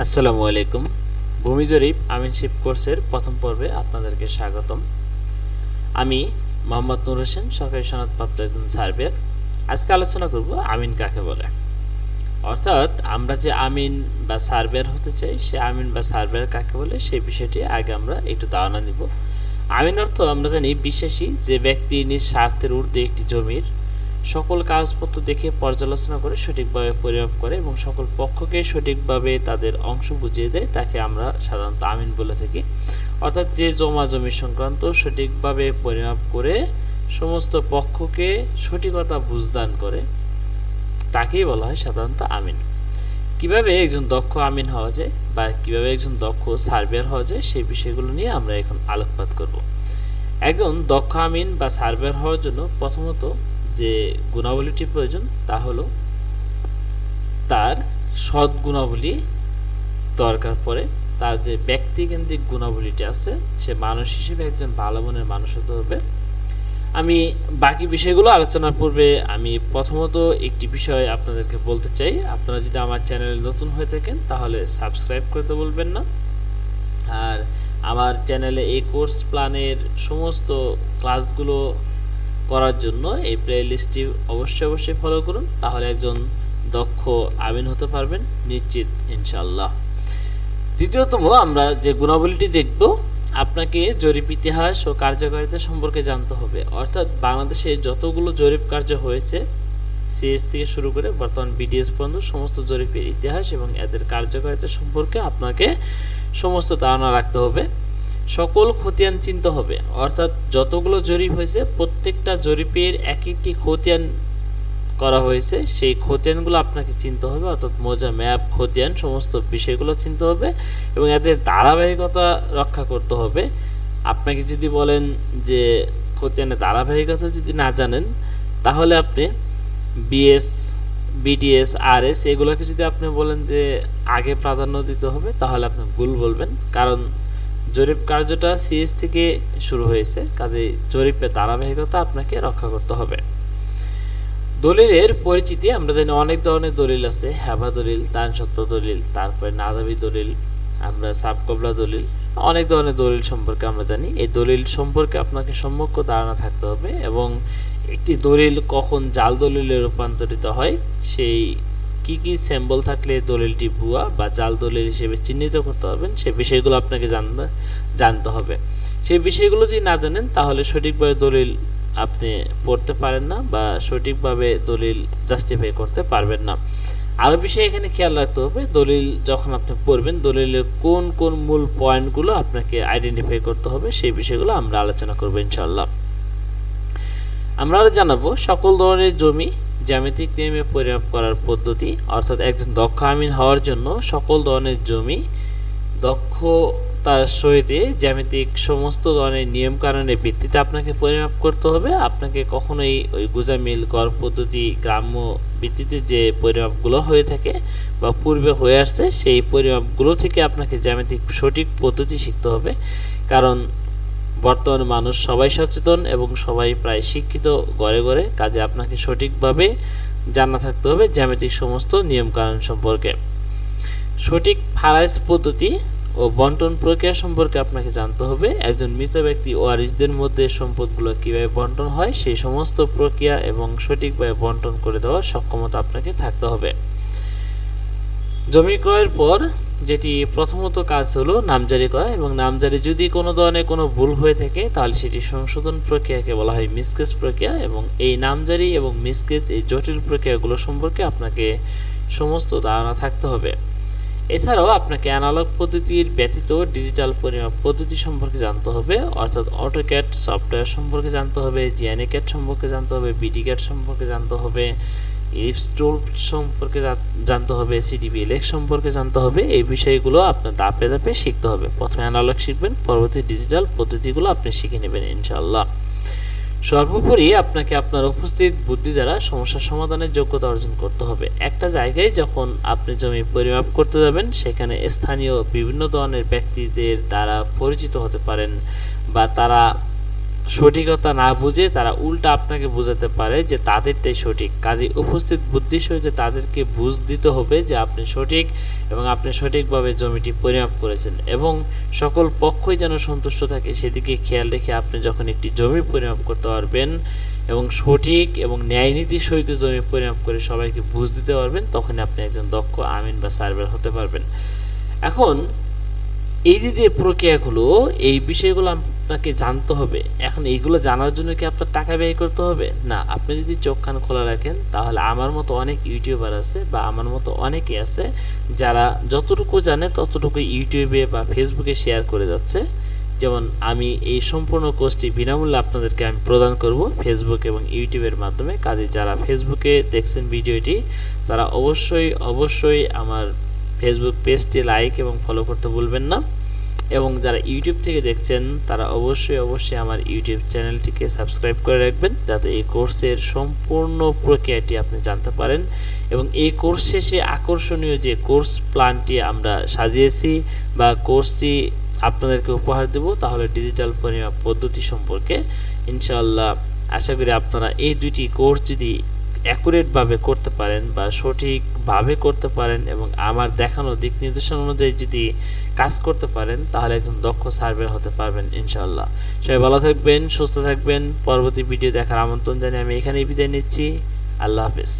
আসসালামু আলাইকুম। ভূমি জরিপ আমিনশিপ কোর্সের প্রথম পর্বে আপনাদেরকে স্বাগতম। আমি মোহাম্মদ নূর হোসেন, সরকারি সনদপ্রাপ্ত একজন সার্ভেয়ার। আজকে আলোচনা করব আমিন কাকে বলে। অর্থাৎ আমরা যে আমিন বা সার্ভেয়ার হতে চাই, সে আমিন বা সার্ভেয়ার কাকে বলে সেই বিষয়টি আগে আমরা একটু ধারণা নিব। আমিন অর্থ আমরা জানি বিশ্বাসী যে ব্যক্তি নিজ স্বার্থের ঊর্ধ্বে একটি জমির সকল কাগজপত্র দেখে পর্যালোচনা করে সঠিকভাবে পরিমাপ করে এবং সকল পক্ষকে সঠিকভাবে তাদের অংশ বুঝিয়ে দেয়, তাকে আমরা সাধারণত আমিন বলে থাকি। অর্থাৎ যে জমা জমি সংক্রান্ত সঠিকভাবে পরিমাপ করে সমস্ত পক্ষকে সঠিকতা বুঝদান করে তাকেই বলা হয় সাধারণত আমিন। কিভাবে একজন দক্ষ আমিন হওয়া যায় বা কিভাবে একজন দক্ষ সার্ভেয়ার হওয়া যায় সেই বিষয়গুলো নিয়ে আমরা এখন আলোকপাত করব। একজন দক্ষ আমিন বা সার্ভেয়ার হওয়ার জন্য প্রথমত যে গুণাবলীটি প্রয়োজন তা হলো তার সৎ গুণাবলী দরকার পড়ে। তার যে ব্যক্তিকেন্দ্রিক গুণাবলীটি আছে, সে মানুষ হিসেবে একজন ভালো মনের মানুষ হতে হবে। আমি বাকি বিষয়গুলো আলোচনার পূর্বে আমি প্রথমত একটি বিষয় আপনাদেরকে বলতে চাই। আপনারা যদি আমার চ্যানেলে নতুন হয়ে থাকেন তাহলে সাবস্ক্রাইব করতে বলবেন না। আর আমার চ্যানেলে এই কোর্স প্ল্যানের সমস্ত ক্লাসগুলো করার জন্য এই প্লেলিস্টটি অবশ্যই ফলো করুন, তাহলে একজন দক্ষ আমিন হতে পারবেন নিশ্চিত ইনশাআল্লাহ। দ্বিতীয়তম আমরা যে গুণাবলীটি দেখব, আপনাকে জরিপ ইতিহাস ও কার্যকারিতা সম্পর্কে জানতে হবে। অর্থাৎ বাংলাদেশে যতগুলো জরিপ কার্য হয়েছে, সিএস থেকে শুরু করে বর্তমান বিডিএস পর্যন্ত সমস্ত জরিপের ইতিহাস এবং এদের কার্যকারিতা সম্পর্কে আপনাকে সমস্ত ধারণা রাখতে হবে। সকল খতিয়ান চিনতে হবে। অর্থাৎ যতগুলো জরিপ হয়েছে প্রত্যেকটা জরিপের এক একটি খতিয়ান করা হয়েছে, সেই খতিয়ানগুলো আপনাকে চিনতে হবে। অর্থাৎ মৌজা, ম্যাপ, খতিয়ান সমস্ত বিষয়গুলো চিনতে হবে এবং এদের ধারাবাহিকতা রক্ষা করতে হবে। আপনাকে যদি বলেন যে খতিয়ানের ধারাবাহিকতা যদি না জানেন, তাহলে আপনি বিএস, বিটিএস, আরএস এগুলোকে যদি আপনি বলেন যে আগে প্রাধান্য দিতে হবে, তাহলে আপনি ভুল বলবেন। কারণ জরিপ কার্যটা সিএস থেকে শুরু হয়েছে, কাজে জরিপের ধারাবাহিকতা আপনাকে রক্ষা করতে হবে। দলিলের পরিচিতি আমরা জানি অনেক ধরনের দলিল আছে। হেবা দলিল, তানসত্ত্ব দলিল, তারপরে নাদাবি দলিল, আমরা সাবকবলা দলিল, অনেক ধরনের দলিল সম্পর্কে আমরা জানি। এই দলিল সম্পর্কে আপনাকে সম্যক ধারণা থাকতে হবে এবং একটি দলিল কখন জাল দলিলে রূপান্তরিত হয়, সেই কি সিম্বল থাকলে দলিলটি ভুয়া বা জাল দলিল হিসেবে চিহ্নিত করতে পারবেন, সেই বিষয়গুলো আপনাকে জানতে হবে। সেই বিষয়গুলো যদি না জানেন তাহলে সঠিকভাবে দলিল আপনি পড়তে পারেন না বা সঠিকভাবে দলিল জাস্টিফাই করতে পারবেন না। আরও বিষয় এখানে খেয়াল রাখতে হবে, দলিল যখন আপনি পড়বেন দলিলের কোন কোন মূল পয়েন্টগুলো আপনাকে আইডেন্টিফাই করতে হবে সেই বিষয়গুলো আমরা আলোচনা করব ইনশাআল্লাহ। আমরা আরও জানাবো সকল ধরনের জমি জ্যামিতিক নিয়মে পরিমাপ করার পদ্ধতি। অর্থাৎ একজন দক্ষ আমিন হওয়ার জন্য সকল ধরনের জমি দক্ষতার সহিত জ্যামিতিক সমস্ত ধরনের নিয়ম কানুনের ভিত্তিতে আপনাকে পরিমাপ করতে হবে। আপনাকে কখনোই ওই গুজামিল, গড় পদ্ধতি, গ্রাম্য ভিত্তিতে যে পরিমাপগুলো হয়ে থাকে বা পূর্বে হয়ে আসছে, সেই পরিমাপগুলো থেকে আপনাকে জ্যামিতিক সঠিক পদ্ধতি শিখতে হবে। কারণ বর্তমান মানুষ সবাই সচেতন এবং সবাই প্রায় শিক্ষিত ঘরে ঘরে, কাজে আপনাকে সঠিকভাবে জানা থাকতে হবে জ্যামিতিক সমস্ত নিয়মকানুন সম্পর্কে। সঠিক ফারাইজ পদ্ধতি ও বন্টন প্রক্রিয়া সম্পর্কে আপনাকে জানতে হবে। একজন মৃত ব্যক্তি ওয়ারিসদের মধ্যে সম্পদগুলো কীভাবে বন্টন হয় সেই সমস্ত প্রক্রিয়া এবং সঠিকভাবে বন্টন করে দেওয়ার সক্ষমতা আপনাকে থাকতে হবে। জমি ক্রয়ের পর যেটি প্রথমত কাজ হলো নামজারি করা, এবং নামজারি যদি কোনো ধরনের কোনো ভুল হয়ে থাকে তাহলে সেটি সংশোধন প্রক্রিয়াকে বলা হয় মিসকেস প্রক্রিয়া। এবং এই নামজারি এবং মিসকেস এই জটিল প্রক্রিয়াগুলো সম্পর্কে আপনাকে সমস্ত ধারণা থাকতে হবে। এছাড়াও আপনাকে অ্যানালগ পদ্ধতির ব্যতীত ডিজিটাল পরিমাপ পদ্ধতি সম্পর্কে জানতে হবে। অর্থাৎ অটোক্যাড সফটওয়্যার সম্পর্কে জানতে হবে, জিএনএ-ক্যাড সম্পর্কে জানতে হবে, বিডি-ক্যাড সম্পর্কে জানতে হবে, ইলিপস টুল সম্পর্কে জানতে হবে, সিডিবিএলএক্স সম্পর্কে জানতে হবে। এই বিষয়গুলো আপনার ধাপে ধাপে শিখতে হবে। প্রথমে অ্যানালগ শিখবেন, পরবর্তী ডিজিটাল পদ্ধতিগুলো আপনি শিখে নেবেন ইনশাআল্লাহ। সর্বোপরি আপনাকে আপনার উপস্থিত বুদ্ধি দ্বারা সমস্যা সমাধানের যোগ্যতা অর্জন করতে হবে। একটা জায়গায় যখন আপনি জমি পরিমাপ করতে যাবেন, সেখানে স্থানীয় বিভিন্ন ধরনের ব্যক্তিদের দ্বারা পরিচিত হতে পারেন বা তারা সঠিকতা না বুঝে তারা উল্টা আপনাকে বোঝাতে পারে যে তাদেরটাই সঠিক। কাজে উপস্থিত বুদ্ধির সহিত তাদেরকে বুঝ দিতে হবে যে আপনি সঠিক এবং আপনি সঠিকভাবে জমিটি পরিমাপ করেছেন, এবং সকল পক্ষই যেন সন্তুষ্ট থাকে সেদিকে খেয়াল রেখে আপনি যখন একটি জমি পরিমাপ করতে পারবেন এবং সঠিক এবং ন্যায়নীতির সহিত জমি পরিমাপ করে সবাইকে বুঝ দিতে পারবেন, তখন আপনি একজন দক্ষ আমিন বা সার্ভেয়ার হতে পারবেন। এখন এই যে প্রক্রিয়াগুলো, এই বিষয়গুলো আপনাকে জানতে হবে। এখন এইগুলো জানার জন্য কি আপনার টাকা ব্যয় করতে হবে? না, আপনি যদি চোখ কান খোলা রাখেন তাহলে আমার মতো অনেক ইউটিউবার আছে বা আমার মতো অনেকে আছে যারা যতটুকু জানে ততটুকু ইউটিউবে বা ফেসবুকে শেয়ার করে যাচ্ছে। যেমন আমি এই সম্পূর্ণ কোর্সটি বিনামূল্যে আপনাদেরকে আমি প্রদান করব ফেসবুক এবং ইউটিউবের মাধ্যমে। কাজে যারা ফেসবুকে দেখছেন ভিডিওটি তারা অবশ্যই আমার ফেসবুক পেজটি লাইক এবং ফলো করতে ভুলবেন না, এবং যারা ইউটিউব থেকে দেখছেন তারা অবশ্যই আমার ইউটিউব চ্যানেলটিকে সাবস্ক্রাইব করে রাখবেন যাতে এই কোর্সের সম্পূর্ণ প্রক্রিয়াটি আপনি জানতে পারেন। এবং এই কোর্স শেষে আকর্ষণীয় যে কোর্স প্ল্যানটি আমরা সাজিয়েছি বা কোর্সটি আপনাদেরকে উপহার দেব, তাহলে ডিজিটাল পরিমাপ পদ্ধতি সম্পর্কে ইনশাআল্লাহ আশা করি আপনারা এই দুইটি কোর্স যদি অ্যাকুরেটভাবে করতে পারেন বা সঠিকভাবে করতে পারেন এবং আমার দেখানো দিক নির্দেশনা অনুযায়ী যদি কাজ করতে পারেন তাহলে একজন দক্ষ সার্ভেয়ার হতে পারবেন ইনশাআল্লাহ। সবাই ভালো থাকবেন, সুস্থ থাকবেন। পরবর্তী ভিডিও দেখার আমন্ত্রণ জানিয়ে আমি এখানেই বিদায় নিচ্ছি। আল্লাহ হাফেজ।